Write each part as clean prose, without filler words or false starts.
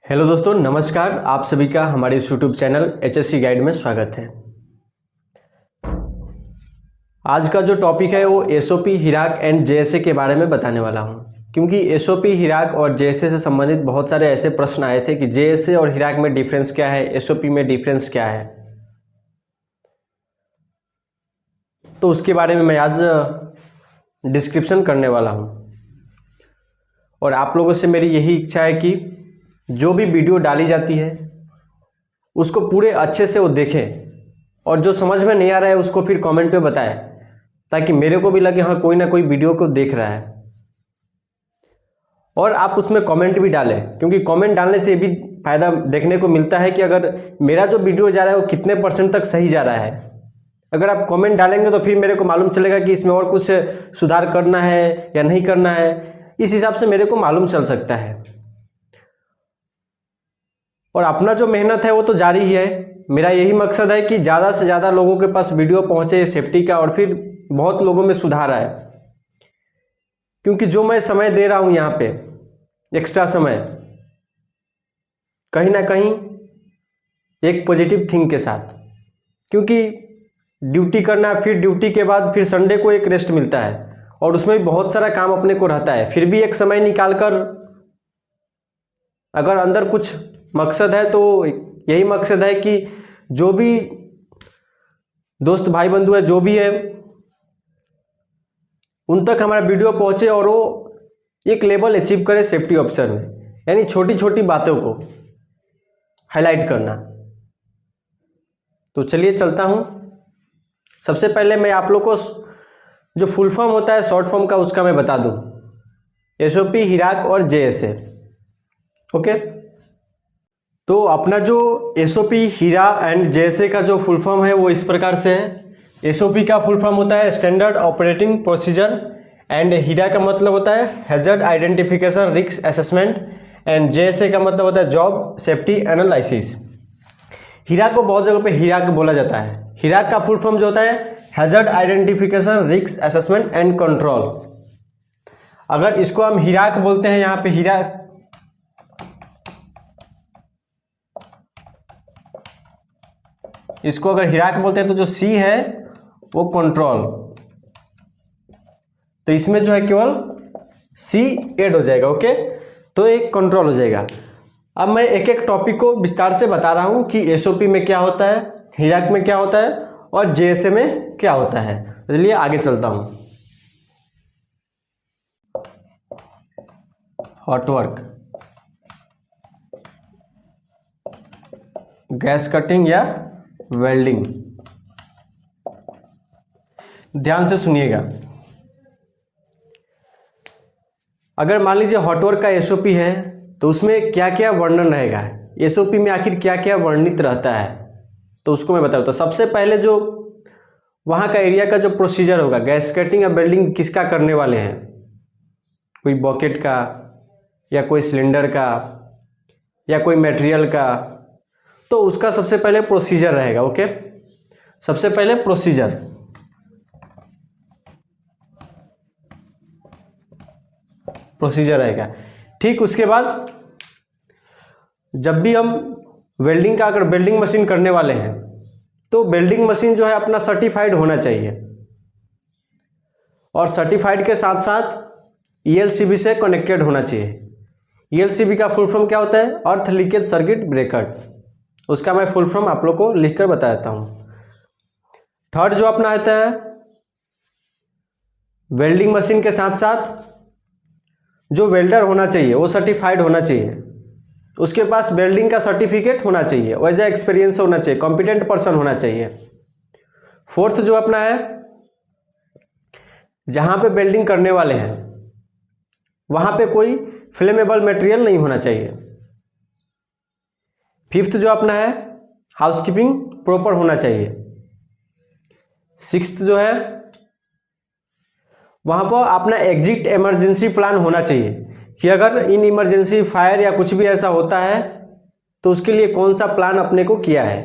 Hello दोस्तों, नमस्कार। आप सभी का हमारे इस यूट्यूब चैनल HSC गाइड में स्वागत है। आज का जो टॉपिक है वो SOP, हिराक एंड JSA के बारे में बताने वाला हूं, क्योंकि SOP, हिराक और JSA से संबंधित बहुत सारे ऐसे प्रश्न आए थे कि JSA और हिराक में डिफरेंस क्या है, SOP में डिफरेंस क्या है। तो उसके बारे में मैं आज डिस्क्रिप्शन करने वाला हूं। और आप लोगों से मेरी यही इच्छा है कि जो भी वीडियो डाली जाती है उसको पूरे अच्छे से वो देखें, और जो समझ में नहीं आ रहा है उसको फिर कमेंट पे बताएं, ताकि मेरे को भी लगे हाँ कोई ना कोई वीडियो को देख रहा है। और आप उसमें कमेंट भी डालें, क्योंकि कमेंट डालने से ये भी फ़ायदा देखने को मिलता है कि अगर मेरा जो वीडियो जा रहा है वो कितने % तक सही जा रहा है। अगर आप कमेंट डालेंगे तो फिर मेरे को मालूम चलेगा कि इसमें और कुछ सुधार करना है या नहीं करना है। इस हिसाब से मेरे को मालूम चल सकता है। और अपना जो मेहनत है वो तो जारी ही है। मेरा यही मकसद है कि ज़्यादा से ज़्यादा लोगों के पास वीडियो पहुँचे सेफ्टी का, और फिर बहुत लोगों में सुधार आए। क्योंकि जो मैं समय दे रहा हूँ यहाँ पे, एक्स्ट्रा समय, कहीं ना कहीं एक पॉजिटिव थिंक के साथ, क्योंकि ड्यूटी करना, फिर ड्यूटी के बाद फिर संडे को एक रेस्ट मिलता है, और उसमें भी बहुत सारा काम अपने को रहता है। फिर भी एक समय निकाल कर अगर अंदर कुछ मकसद है तो यही मकसद है कि जो भी दोस्त भाई बंधु है, जो भी है, उन तक हमारा वीडियो पहुंचे और वो एक लेवल अचीव करे सेफ्टी ऑफिसर में। यानी छोटी छोटी बातों को हाईलाइट करना। तो चलिए चलता हूं। सबसे पहले मैं आप लोग को जो फुल फॉर्म होता है शॉर्ट फॉर्म का, उसका मैं बता दूं। SOP, हिराक और JSA। ओके, तो अपना जो SOP, हीरा एंड JSA का जो फुल फॉर्म है वो इस प्रकार से है। SOP का फुल फॉर्म होता है स्टैंडर्ड ऑपरेटिंग प्रोसीजर, एंड हीरा का मतलब होता है hazard identification risk assessment, and JSA का मतलब होता है जॉब सेफ्टी एनालिसिस। हीरा को बहुत जगह पे हिराक बोला जाता है। हिराक का फुल फॉर्म जो होता है hazard identification risk assessment and control. अगर इसको हम हिराक बोलते हैं, यहाँ पे हिराक, इसको अगर हिराक बोलते हैं तो जो C है वो कंट्रोल। तो इसमें जो है केवल C ऐड हो जाएगा। ओके, तो एक कंट्रोल हो जाएगा। अब मैं एक एक टॉपिक को विस्तार से बता रहा हूं कि SOP में क्या होता है, हिराक में क्या होता है और JSA में क्या होता है। चलिए आगे चलता हूं। हॉट वर्क, गैस कटिंग या वेल्डिंग। ध्यान से सुनिएगा। अगर मान लीजिए हॉट वर्क का SOP है तो उसमें क्या क्या वर्णन रहेगा, SOP में आखिर क्या क्या वर्णित रहता है, तो उसको मैं बता देता हूं। सबसे पहले जो वहां का एरिया का जो प्रोसीजर होगा, गैस कटिंग या वेल्डिंग किसका करने वाले हैं, कोई बॉकेट का या कोई सिलेंडर का या कोई मटेरियल का, तो उसका सबसे पहले प्रोसीजर रहेगा। ओके, सबसे पहले प्रोसीजर रहेगा। ठीक, उसके बाद जब भी हम वेल्डिंग का, अगर वेल्डिंग मशीन करने वाले हैं तो वेल्डिंग मशीन जो है अपना सर्टिफाइड होना चाहिए, और सर्टिफाइड के साथ साथ ELCB से कनेक्टेड होना चाहिए। ELCB का फुल फॉर्म क्या होता है, अर्थ लीकेज सर्किट ब्रेकर। उसका मैं फुल फॉर्म आप लोग को लिखकर बता देता हूं। थर्ड जो अपना आता है, वेल्डिंग मशीन के साथ साथ जो वेल्डर होना चाहिए वो सर्टिफाइड होना चाहिए, उसके पास वेल्डिंग का सर्टिफिकेट होना चाहिए, वैसा एक्सपीरियंस होना चाहिए, कॉम्पिटेंट पर्सन होना चाहिए। फोर्थ जो अपना है, जहां पे वेल्डिंग करने वाले हैं वहां पे कोई फ्लेमेबल मटेरियल नहीं होना चाहिए। फिफ्थ जो अपना है, हाउसकीपिंग प्रॉपर होना चाहिए। सिक्स्थ जो है, वहां पर अपना एग्जिट इमरजेंसी प्लान होना चाहिए कि अगर इन इमरजेंसी फायर या कुछ भी ऐसा होता है तो उसके लिए कौन सा प्लान अपने को किया है।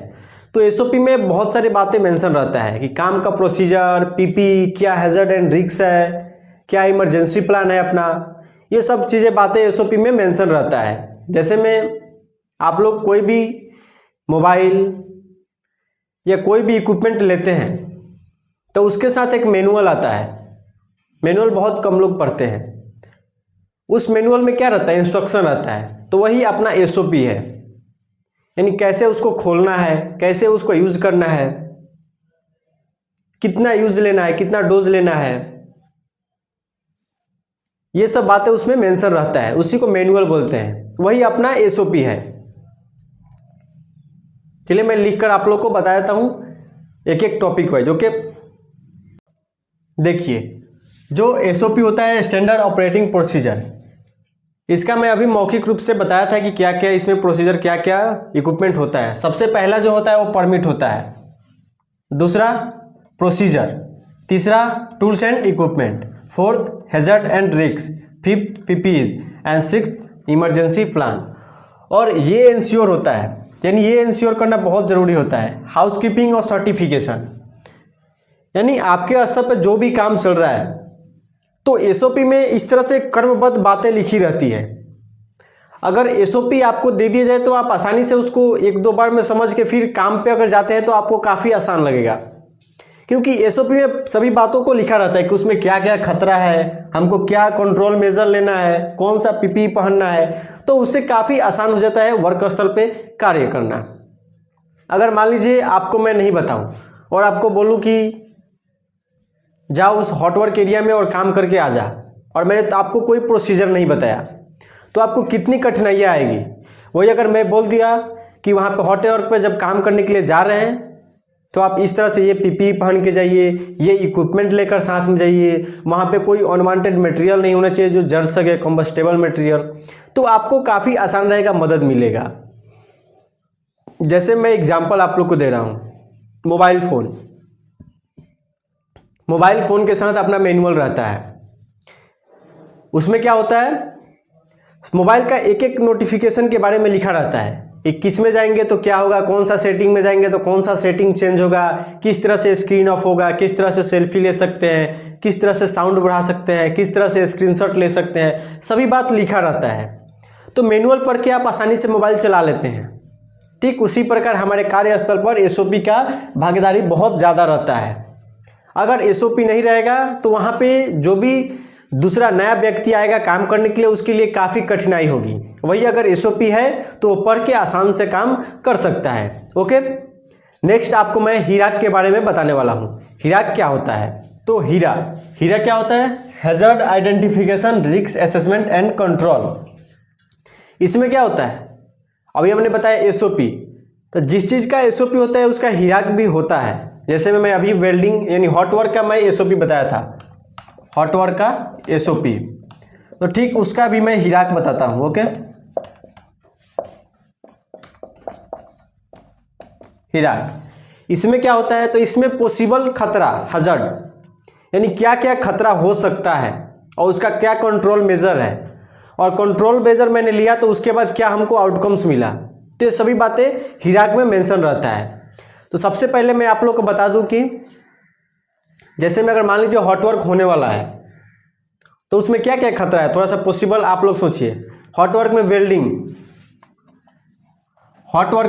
तो SOP में बहुत सारी बातें मेंशन रहता है कि काम का प्रोसीजर, PP क्या हैजर्ड एंड रिस्क है, क्या इमरजेंसी प्लान है अपना, ये सब चीज़ें बातें SOP में मेंशन रहता है। जैसे मैं आप लोग कोई भी मोबाइल या कोई भी इक्विपमेंट लेते हैं तो उसके साथ एक मैनुअल आता है। मैनुअल बहुत कम लोग पढ़ते हैं। उस मैनुअल में क्या रहता है, इंस्ट्रक्शन रहता है। तो वही अपना एसओपी है, यानी कैसे उसको खोलना है, कैसे उसको यूज करना है, कितना यूज लेना है, कितना डोज लेना है, ये सब बातें उसमें मेंशन रहता है। उसी को मैनुअल बोलते हैं, वही अपना एसओपी है। चलिए मैं लिखकर आप लोग को बता देता हूं एक एक टॉपिक वाइज। ओके, देखिए जो एसओपी होता है स्टैंडर्ड ऑपरेटिंग प्रोसीजर, इसका मैं अभी मौखिक रूप से बताया था कि क्या क्या इसमें प्रोसीजर, क्या क्या इक्विपमेंट होता है। सबसे पहला जो होता है वो परमिट होता है, दूसरा प्रोसीजर, तीसरा tools and equipment, fourth hazard and risk, fifth PPs and sixth emergency plan. और ये इंश्योर होता है, यानी ये इंश्योर करना बहुत ज़रूरी होता है, हाउसकीपिंग और सर्टिफिकेशन। यानी आपके स्तर पर जो भी काम चल रहा है तो एसओपी में इस तरह से क्रमबद्ध बातें लिखी रहती है। अगर एसओपी आपको दे दिया जाए तो आप आसानी से उसको एक दो बार में समझ के फिर काम पे अगर जाते हैं तो आपको काफ़ी आसान लगेगा, क्योंकि एसओपी में सभी बातों को लिखा रहता है कि उसमें क्या क्या खतरा है, हमको क्या कंट्रोल मेजर लेना है, कौन सा पीपी पहनना है। तो उससे काफ़ी आसान हो जाता है वर्क स्थल पे कार्य करना। अगर मान लीजिए आपको मैं नहीं बताऊं और आपको बोलूं कि जाओ उस हॉटवर्क एरिया में और काम करके आ जा, और मैंने तो आपको कोई प्रोसीजर नहीं बताया, तो आपको कितनी कठिनाइयाँ आएगी। वही अगर मैं बोल दिया कि वहाँ पे हॉटवर्क पे जब काम करने के लिए जा रहे हैं तो आप इस तरह से ये पीपी पहन के जाइए, ये इक्विपमेंट लेकर साथ में जाइए, वहाँ पे कोई अनवांटेड मटेरियल नहीं होना चाहिए जो जल सके, कम्बस्टेबल मटेरियल, तो आपको काफ़ी आसान रहेगा, मदद मिलेगा। जैसे मैं एग्जांपल आप लोग को दे रहा हूँ, मोबाइल फ़ोन के साथ अपना मैनुअल रहता है। उसमें क्या होता है, मोबाइल का एक एक नोटिफिकेशन के बारे में लिखा रहता है, एक किस में जाएंगे तो क्या होगा, कौन सा सेटिंग में जाएंगे तो कौन सा सेटिंग चेंज होगा, किस तरह से स्क्रीन ऑफ होगा, किस तरह से सेल्फी ले सकते हैं, किस तरह से साउंड बढ़ा सकते हैं, किस तरह से स्क्रीनशॉट ले सकते हैं, सभी बात लिखा रहता है। तो मैनुअल पढ़ के आप आसानी से मोबाइल चला लेते हैं। ठीक उसी प्रकार हमारे कार्यस्थल पर एसओपी का भागीदारी बहुत ज़्यादा रहता है। अगर एसओपी नहीं रहेगा तो वहाँ पे जो भी दूसरा नया व्यक्ति आएगा काम करने के लिए, उसके लिए काफ़ी कठिनाई होगी। वही अगर एसओपी है तो वो पढ़ के आसान से काम कर सकता है। ओके, नेक्स्ट आपको मैं हिराक के बारे में बताने वाला हूँ। हिराक क्या होता है, तो हीरा क्या होता है, hazard identification, risk assessment and control. इसमें क्या होता है, अभी हमने बताया एसओपी, तो जिस चीज़ का एसओपी होता है उसका हिराक भी होता है। जैसे मैं अभी वेल्डिंग यानी हॉटवर्क का मैं एसओपी बताया था, हॉटवर्क का एसओपी, तो ठीक उसका भी मैं हिराक बताता हूँ। ओके, हिराक इसमें क्या होता है, तो इसमें पॉसिबल खतरा, हजर्ड, यानी क्या क्या खतरा हो सकता है और उसका क्या कंट्रोल मेजर है, और कंट्रोल मेजर मैंने लिया तो उसके बाद क्या हमको आउटकम्स मिला, तो ये सभी बातें हिराक में मेंशन रहता है। तो सबसे पहले मैं आप लोग को बता दूं कि जैसे में अगर मान लीजिए हॉटवर्क होने वाला है तो उसमें क्या क्या खतरा है, थोड़ा सा पॉसिबल आप लोग सोचिए। हॉटवर्क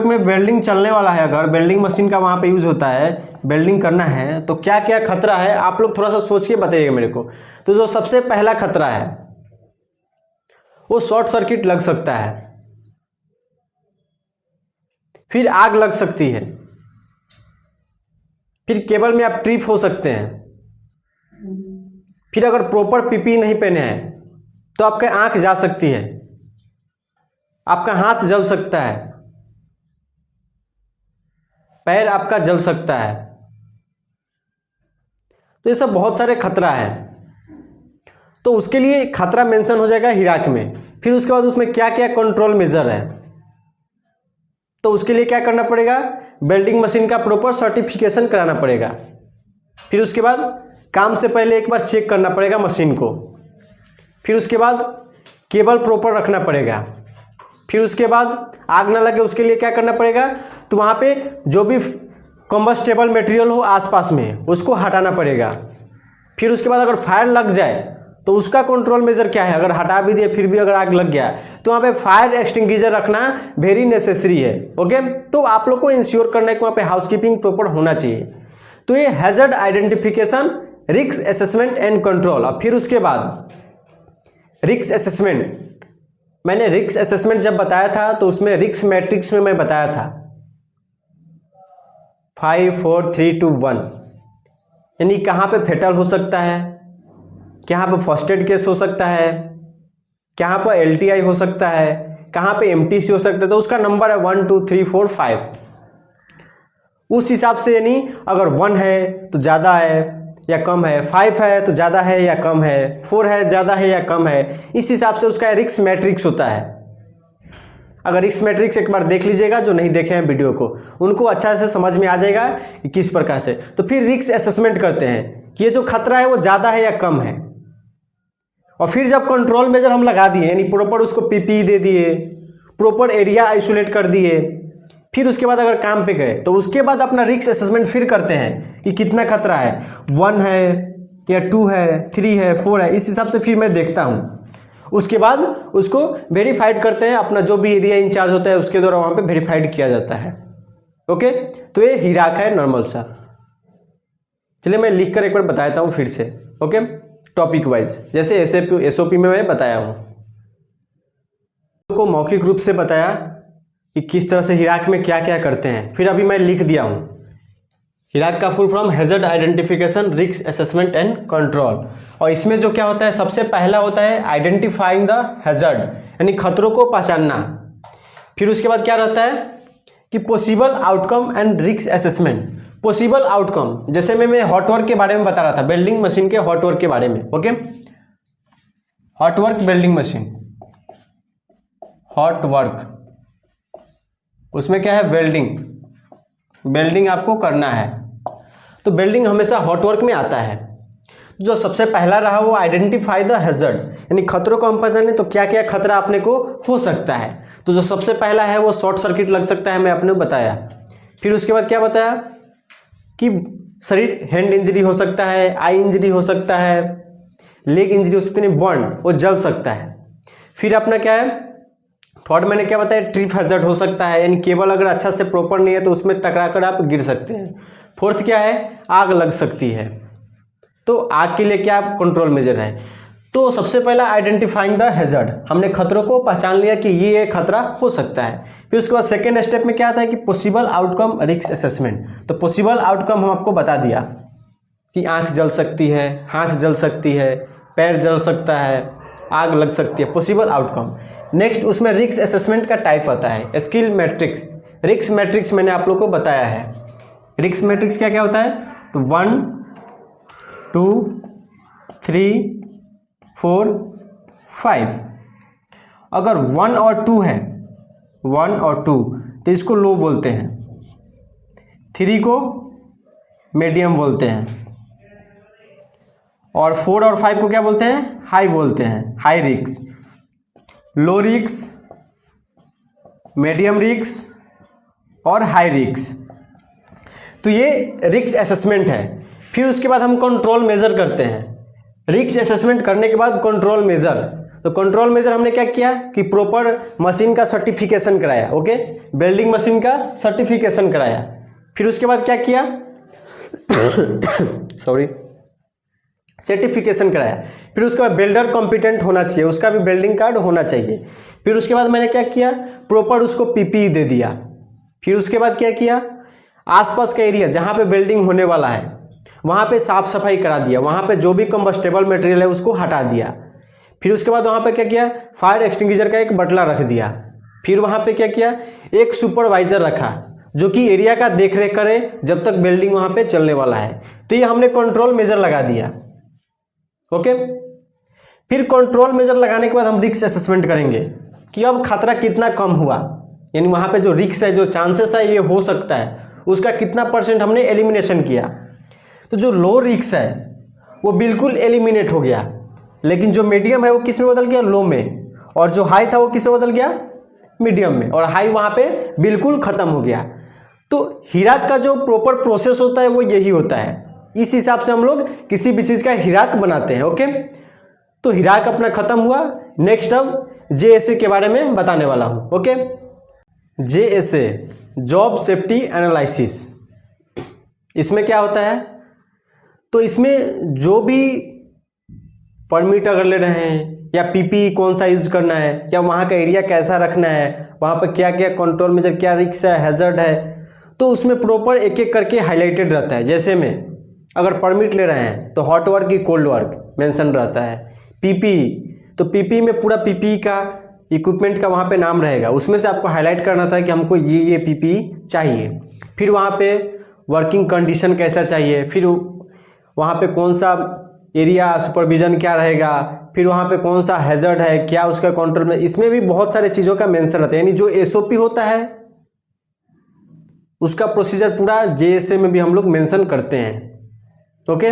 में वेल्डिंग चलने वाला है, अगर वेल्डिंग मशीन का वहाँ पे यूज होता है, वेल्डिंग करना है तो क्या क्या खतरा है आप लोग थोड़ा सा सोच के बताइएगा मेरे को। तो जो सबसे पहला खतरा है वो शॉर्ट सर्किट लग सकता है, फिर आग लग सकती है, फिर केबल में आप ट्रिप हो सकते हैं, फिर अगर प्रॉपर पीपी नहीं पहने हैं तो आपका आंख जा सकती है, आपका हाथ जल सकता है, पैर आपका जल सकता है। तो ये सब बहुत सारे खतरा है, तो उसके लिए खतरा मेंशन हो जाएगा हिराक में। फिर उसके बाद उसमें क्या क्या कंट्रोल मेजर है, तो उसके लिए क्या करना पड़ेगा, वेल्डिंग मशीन का प्रॉपर सर्टिफिकेशन कराना पड़ेगा। फिर उसके बाद काम से पहले एक बार चेक करना पड़ेगा मशीन को। फिर उसके बाद केबल प्रॉपर रखना पड़ेगा। फिर उसके बाद आग ना लगे उसके लिए क्या करना पड़ेगा, तो वहाँ पे जो भी कम्बस्टेबल मटेरियल हो आसपास में उसको हटाना पड़ेगा। फिर उसके बाद अगर फायर लग जाए तो उसका कंट्रोल मेजर क्या है, अगर हटा भी दिए फिर भी अगर आग लग गया तो वहाँ पे फायर एक्सटिंग्विशर रखना वेरी नेसेसरी है। ओके, तो आप लोग को इंश्योर करना है कि वहाँ पे हाउसकीपिंग प्रॉपर होना चाहिए। तो ये hazard identification, risk assessment and control. और फिर उसके बाद रिस्क असेसमेंट, मैंने रिस्क असेसमेंट जब बताया था तो उसमें रिस्क मैट्रिक्स में मैं बताया था 5 4 3 2 1, यानी कहाँ पे फेटल हो सकता है, कहाँ पे फर्स्ट एड केस हो सकता है, कहाँ पर एलटीआई हो सकता है, कहाँ पे एमटीसी हो सकता है। तो उसका नंबर है 1 2 3 4 5। उस हिसाब से यानी अगर 1 है तो ज़्यादा है या कम है, 5 है तो ज़्यादा है या कम है, 4 है ज़्यादा है या कम है, इस हिसाब से उसका रिस्क मैट्रिक्स होता है। अगर रिस्क मैट्रिक्स एक बार देख लीजिएगा, जो नहीं देखे हैं वीडियो को, उनको अच्छा से समझ में आ जाएगा कि किस प्रकार से। तो फिर रिस्क असेसमेंट करते हैं कि ये जो खतरा है वो ज़्यादा है या कम है। और फिर जब कंट्रोल मेजर हम लगा दिए, यानी प्रॉपर उसको पीपीई दे दिए, प्रॉपर एरिया आइसोलेट कर दिए, फिर उसके बाद अगर काम पे गए तो उसके बाद अपना रिस्क असेसमेंट फिर करते हैं कि कितना खतरा है, 1 है या 2 है, 3 है, 4 है, इस हिसाब से फिर मैं देखता हूँ। उसके बाद उसको वेरीफाइड करते हैं, अपना जो भी एरिया इंचार्ज होता है उसके द्वारा वहाँ पे वेरीफाइड किया जाता है। ओके, तो ये हिराक है नॉर्मल सा। चलिए मैं लिख कर एक बार बताता हूँ फिर से। ओके, टॉपिक वाइज, जैसे एसओपी में मैं बताया हूँ, को मौखिक रूप से बताया कि किस तरह से हिराक में क्या क्या करते हैं। फिर अभी मैं लिख दिया हूँ। हिराक का full form hazard identification, risk assessment and control. और इसमें जो क्या होता है, सबसे पहला होता है आइडेंटिफाइंग द हैजर्ड, यानी खतरों को पहचानना। फिर उसके बाद क्या रहता है कि possible outcome and risk assessment. Possible outcome, जैसे मैं हॉट वर्क के बारे में बता रहा था, वेल्डिंग मशीन के हॉट वर्क के बारे में। Okay, hot work welding machine, hot work, उसमें क्या है, वेल्डिंग आपको करना है। तो वेल्डिंग हमेशा हॉट वर्क में आता है। जो सबसे पहला रहा वो आइडेंटिफाई द हैजर्ड, यानी खतरों को हम पहचाने तो क्या क्या खतरा अपने को हो सकता है। तो जो सबसे पहला है वो शॉर्ट सर्किट लग सकता है, मैं आपने बताया। फिर उसके बाद क्या बताया कि शरीर हैंड इंजरी हो सकता है, आई इंजरी हो सकता है, लेग इंजरी हो सकती है, बर्न, वो जल सकता है। फिर अपना क्या है, थर्ड मैंने क्या बताया, ट्रिप हैजर्ड हो सकता है, यानी केबल अगर अच्छा से प्रॉपर नहीं है तो उसमें टकराकर आप गिर सकते हैं। फोर्थ क्या है, आग लग सकती है। तो आग के लिए क्या कंट्रोल मेजर है, तो सबसे पहला आइडेंटिफाइंग द हैजर्ड, हमने खतरों को पहचान लिया कि ये खतरा हो सकता है। फिर उसके बाद सेकेंड स्टेप में क्या आता है कि पॉसिबल आउटकम रिस्क असेसमेंट। तो पॉसिबल आउटकम हम आपको बता दिया कि आँख जल सकती है, हाथ जल सकती है, पैर जल सकता है, आग लग सकती है, पॉसिबल आउटकम। नेक्स्ट उसमें रिस्क असेसमेंट का टाइप आता है स्किल मैट्रिक्स। रिस्क मैट्रिक्स मैंने आप लोग को बताया है। रिस्क मैट्रिक्स क्या क्या होता है, तो 1 2 3 4 5। अगर 1 और 2 है, 1 और 2 तो इसको लो बोलते हैं, 3 को मीडियम बोलते हैं, और 4 और 5 को क्या बोलते हैं, हाई बोलते हैं, high risk. Low risk, medium risk और हाई रिस्क। तो ये रिस्क असेसमेंट है। फिर उसके बाद हम कंट्रोल मेजर करते हैं। रिस्क असेसमेंट करने के बाद कंट्रोल मेजर, तो कंट्रोल मेजर हमने क्या किया कि प्रॉपर मशीन का सर्टिफिकेशन कराया। ओके, वेल्डिंग मशीन का सर्टिफिकेशन कराया। फिर उसके बाद क्या किया सॉरी, सर्टिफिकेशन कराया। फिर उसके बाद बिल्डर कॉम्पिटेंट होना चाहिए, उसका भी बिल्डिंग कार्ड होना चाहिए। फिर उसके बाद मैंने क्या किया, प्रॉपर उसको पीपीई दे दिया। फिर उसके बाद क्या किया, आसपास का एरिया जहाँ पे बिल्डिंग होने वाला है वहाँ पे साफ सफाई करा दिया, वहाँ पे जो भी कंबस्टेबल मटेरियल है उसको हटा दिया। फिर उसके बाद वहाँ पे क्या किया, फायर एक्सटिंग्विशर का एक बटला रख दिया। फिर वहाँ पे क्या किया, एक सुपरवाइजर रखा जो कि एरिया का देख रेख करे जब तक बिल्डिंग वहाँ पे चलने वाला है। तो ये हमने कंट्रोल मेजर लगा दिया। ओके, फिर कंट्रोल मेजर लगाने के बाद हम रिस्क असेसमेंट करेंगे कि अब खतरा कितना कम हुआ, यानी वहाँ पे जो रिस्क है, जो चांसेस है ये हो सकता है, उसका कितना % हमने एलिमिनेशन किया। तो जो लो रिस्क है वो बिल्कुल एलिमिनेट हो गया, लेकिन जो मीडियम है वो किस में बदल गया, लो में, और जो हाई था वो किस में बदल गया, मीडियम में, और हाई वहाँ पे बिल्कुल ख़त्म हो गया। तो हिराक का जो प्रॉपर प्रोसेस होता है वो यही होता है। इस हिसाब से हम लोग किसी भी चीज़ का हिराक बनाते हैं। ओके, तो हिराक अपना खत्म हुआ। नेक्स्ट अब जेएसए के बारे में बताने वाला हूँ। Okay, JSA job safety analysis, इसमें क्या होता है, तो इसमें जो भी परमिट अगर ले रहे हैं या पीपीई कौन सा यूज़ करना है या वहाँ का एरिया कैसा रखना है, वहाँ पर क्या क्या कंट्रोल मेजर, क्या रिस्क है, हैजर्ड है, तो उसमें प्रॉपर एक एक करके हाईलाइटेड रहता है। जैसे में अगर परमिट ले रहे हैं तो हॉट वर्क की कोल्ड वर्क मेंशन रहता है। पीपीई, तो पीपीई में पूरा पीपीई का इक्विपमेंट का वहाँ पे नाम रहेगा, उसमें से आपको हाईलाइट करना था कि हमको ये पीपीई चाहिए। फिर वहाँ पे वर्किंग कंडीशन कैसा चाहिए, फिर वहाँ पे कौन सा एरिया सुपरविजन क्या रहेगा, फिर वहाँ पे कौन सा हैजर्ड है, क्या उसका कंट्रोल में, इसमें भी बहुत सारे चीज़ों का मेंशन रहता है। यानी जो एसओपी होता है उसका प्रोसीजर पूरा जेएसए में भी हम लोग मेंशन करते हैं। ओके,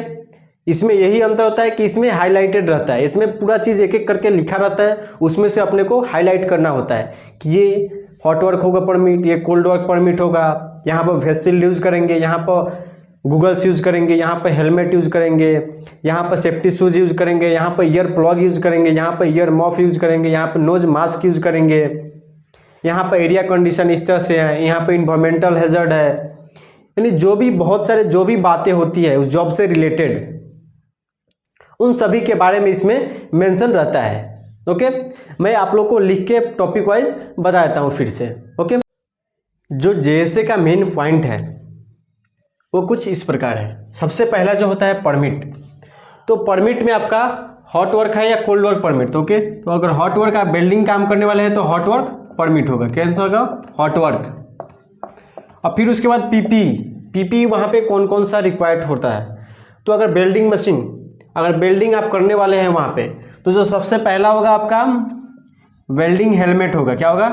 इसमें यही अंतर होता है कि इसमें हाईलाइटेड रहता है, इसमें पूरा चीज़ एक एक करके लिखा रहता है, उसमें से अपने को हाईलाइट करना होता है कि ये हॉट वर्क होगा परमिट, ये कोल्ड वर्क परमिट होगा, यहाँ पर फेस शील्ड यूज़ करेंगे, यहाँ पर गूगल्स यूज़ करेंगे, यहाँ पर हेलमेट यूज़ करेंगे, यहाँ पर सेफ्टी शूज़ यूज़ करेंगे, यहाँ पर ईयर प्लग यूज़ करेंगे, यहाँ पर ईयर मॉफ यूज़ करेंगे, यहाँ पर नोज मास्क यूज़ करेंगे, यहाँ पर एरिया कंडीशन इस तरह से है, यहाँ पर इन्वायरमेंटल हैजर्ड है। यानी जो भी बहुत सारे जो भी बातें होती है उस जॉब से रिलेटेड, उन सभी के बारे में इसमें मेंशन रहता है। ओके, मैं आप लोग को लिख के टॉपिक वाइज बता देता हूँ फिर से। ओके, जो जेएसए का मेन पॉइंट है वो कुछ इस प्रकार है। सबसे पहला जो होता है परमिट, तो परमिट में आपका हॉट वर्क है या कोल्ड वर्क परमिट। ओके, तो अगर हॉट वर्क आप बिल्डिंग काम करने वाले हैं तो हॉट वर्क परमिट होगा, कैसा होगा, हॉट वर्क। और फिर उसके बाद पीपी वहाँ पे कौन कौन सा रिक्वायर्ड होता है, तो अगर बिल्डिंग मशीन, अगर बिल्डिंग आप करने वाले हैं वहाँ पे, तो जो सबसे पहला होगा आपका वेल्डिंग हेलमेट होगा। क्या होगा,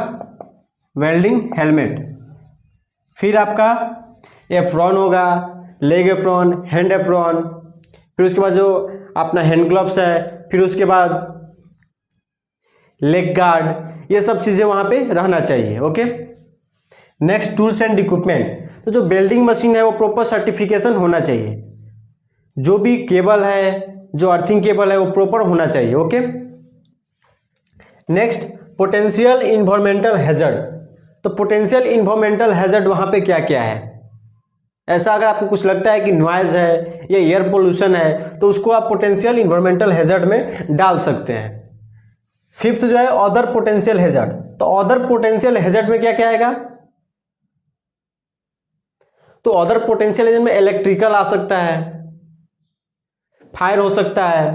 वेल्डिंग हेलमेट। फिर आपका एप्रॉन होगा, लेग एप्रॉन, हैंड एप्रॉन, फिर उसके बाद जो अपना हैंड ग्लव्स है, फिर उसके बाद लेग गार्ड, ये सब चीज़ें वहाँ पे रहना चाहिए। Okay, next tools and equipment, तो जो वेल्डिंग मशीन है वो प्रॉपर सर्टिफिकेशन होना चाहिए, जो भी केबल है, जो अर्थिंग केबल है वो प्रॉपर होना चाहिए। Okay, next potential environmental hazard, तो पोटेंशियल इन्वायरमेंटल हैजर्ड वहाँ पे क्या क्या है, ऐसा अगर आपको कुछ लगता है कि नॉइज है या एयर पोल्यूशन है तो उसको आप पोटेंशियल इन्वायरमेंटल हैजर्ड में डाल सकते हैं। फिफ्थ जो है अदर पोटेंशियल हैजर्ड, तो अदर पोटेंशियल हैजर्ड में क्या क्या आएगा, तो अदर पोटेंशियल हैजर्ड में इलेक्ट्रिकल आ सकता है, फायर हो सकता है,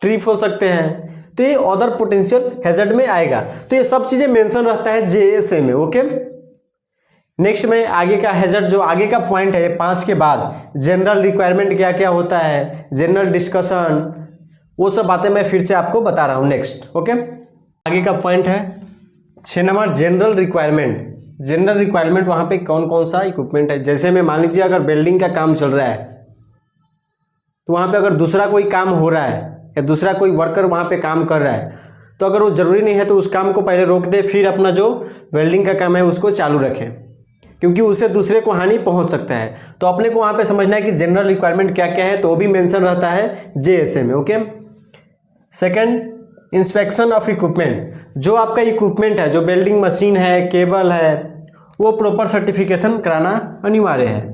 ट्रिप हो सकते हैं, तो ये अदर पोटेंशियल हैजर्ड में आएगा। तो ये सब चीजें मेंशन रहता है जेएसए में। ओके, नेक्स्ट में आगे का हैजर्ड, जो आगे का पॉइंट है 5 के बाद जनरल रिक्वायरमेंट क्या क्या होता है, जनरल डिस्कशन, वो सब बातें मैं फिर से आपको बता रहा हूँ नेक्स्ट। ओके, आगे का पॉइंट है 6 number general requirement. General requirement वहाँ पे कौन कौन सा इक्विपमेंट है, जैसे में मान लीजिए अगर बिल्डिंग का काम चल रहा है तो वहाँ पे अगर दूसरा कोई काम हो रहा है या दूसरा कोई वर्कर वहाँ पे काम कर रहा है, तो अगर वो ज़रूरी नहीं है तो उस काम को पहले रोक दे, फिर अपना जो वेल्डिंग का काम है उसको चालू रखें, क्योंकि उससे दूसरे को हानि पहुंच सकता है। तो अपने को वहाँ पे समझना है कि जनरल रिक्वायरमेंट क्या क्या है, तो वो भी मेंशन रहता है जेएसए में। Okay, second inspection of equipment, जो आपका इक्विपमेंट है, जो बिल्डिंग मशीन है, केबल है, वो प्रॉपर सर्टिफिकेशन कराना अनिवार्य है।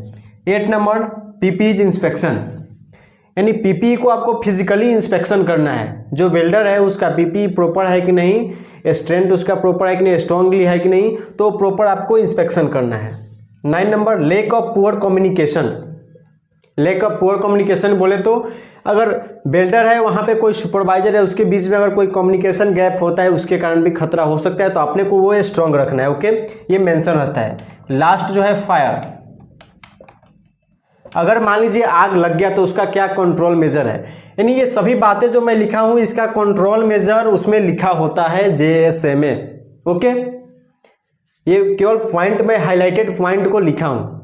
8 नंबर पीपीई इंस्पेक्शन, यानी पीपीई को आपको फिजिकली इंस्पेक्शन करना है, जो वेल्डर है उसका पीपीई प्रॉपर है कि नहीं, स्ट्रेंथ उसका प्रॉपर है कि नहीं, स्ट्रॉन्गली है कि नहीं, तो प्रॉपर आपको इंस्पेक्शन करना है। 9 number lake of poor communication. Lake of poor communication बोले तो अगर वेल्डर है वहाँ पे कोई सुपरवाइजर है, उसके बीच में अगर कोई कम्युनिकेशन गैप होता है उसके कारण भी खतरा हो सकता है, तो अपने को वो स्ट्रॉन्ग रखना है। ओके, ये मेंशन रहता है। लास्ट जो है फायर, अगर मान लीजिए आग लग गया तो उसका क्या कंट्रोल मेजर है, यानी ये सभी बातें जो मैं लिखा हूं इसका कंट्रोल मेजर उसमें लिखा होता है जेएसए में। ओके, ये केवल पॉइंट में हाईलाइटेड पॉइंट को लिखा हूं,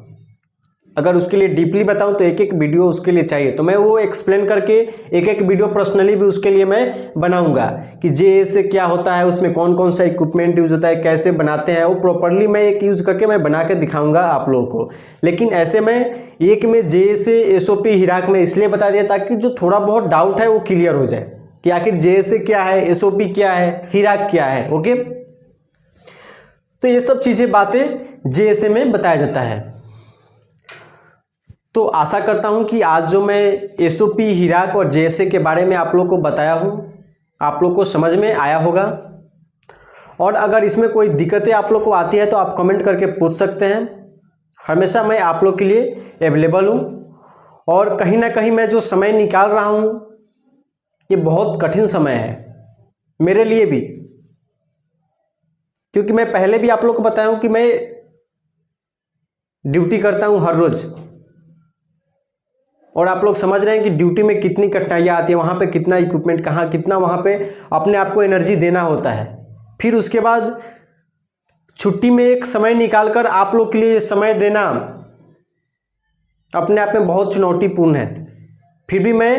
अगर उसके लिए डीपली बताऊं तो एक एक वीडियो उसके लिए चाहिए, तो मैं वो एक्सप्लेन करके एक एक वीडियो पर्सनली भी उसके लिए मैं बनाऊंगा कि जेएसए क्या होता है, उसमें कौन कौन सा इक्विपमेंट यूज होता है, कैसे बनाते हैं, वो प्रॉपरली मैं एक यूज करके मैं बना के दिखाऊंगा आप लोगों को। लेकिन ऐसे में एक में जेएसए एसओपी हिराक में इसलिए बता दिया ताकि जो थोड़ा बहुत डाउट है वो क्लियर हो जाए। कि आखिर जेएसए क्या है, एसओपी क्या है, हिराक क्या है। ओके, तो ये सब चीज़ें बातें जेएसए में बताया जाता है। तो आशा करता हूँ कि आज जो मैं एसओपी, हिराक और जेएसए के बारे में आप लोग को बताया हूँ, आप लोग को समझ में आया होगा। और अगर इसमें कोई दिक्कतें आप लोग को आती है तो आप कमेंट करके पूछ सकते हैं। हमेशा मैं आप लोग के लिए अवेलेबल हूँ। और कहीं ना कहीं मैं जो समय निकाल रहा हूँ ये बहुत कठिन समय है मेरे लिए भी, क्योंकि मैं पहले भी आप लोग को बताया हूँ कि मैं ड्यूटी करता हूँ हर रोज़। और आप लोग समझ रहे हैं कि ड्यूटी में कितनी कठिनाइयाँ आती है, वहाँ पे कितना इक्विपमेंट कहाँ, कितना वहाँ पे अपने आप को एनर्जी देना होता है। फिर उसके बाद छुट्टी में एक समय निकालकर आप लोग के लिए समय देना अपने आप में बहुत चुनौतीपूर्ण है। फिर भी मैं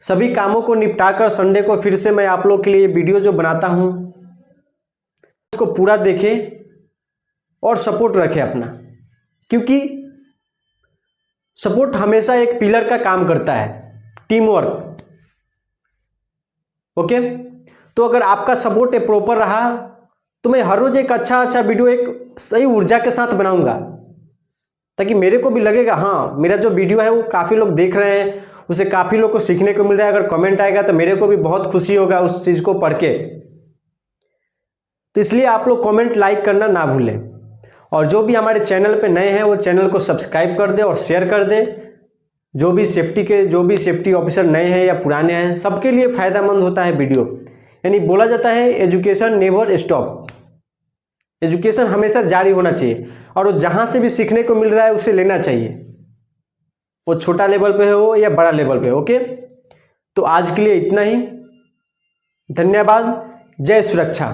सभी कामों को निपटाकर संडे को फिर से मैं आप लोग के लिए वीडियो जो बनाता हूँ उसको पूरा देखें और सपोर्ट रखें अपना, क्योंकि सपोर्ट हमेशा एक पिलर का काम करता है, टीम वर्क। ओके, तो अगर आपका सपोर्ट प्रॉपर रहा तो मैं हर रोज एक अच्छा वीडियो एक सही ऊर्जा के साथ बनाऊंगा, ताकि मेरे को भी लगेगा हाँ मेरा जो वीडियो है वो काफ़ी लोग देख रहे हैं, उसे काफ़ी लोग को सीखने को मिल रहा है। अगर कमेंट आएगा तो मेरे को भी बहुत खुशी होगा उस चीज़ को पढ़ के। तो इसलिए आप लोग कमेंट, लाइक करना ना भूलें। और जो भी हमारे चैनल पे नए हैं वो चैनल को सब्सक्राइब कर दे और शेयर कर दे। जो भी सेफ्टी ऑफिसर नए हैं या पुराने हैं, सबके लिए फ़ायदेमंद होता है वीडियो। यानी बोला जाता है एजुकेशन नेवर स्टॉप, एजुकेशन हमेशा जारी होना चाहिए। और वो जहाँ से भी सीखने को मिल रहा है उसे लेना चाहिए, वो छोटा लेवल पे हो या बड़ा लेवल पे। ओके, तो आज के लिए इतना ही। धन्यवाद। जय सुरक्षा।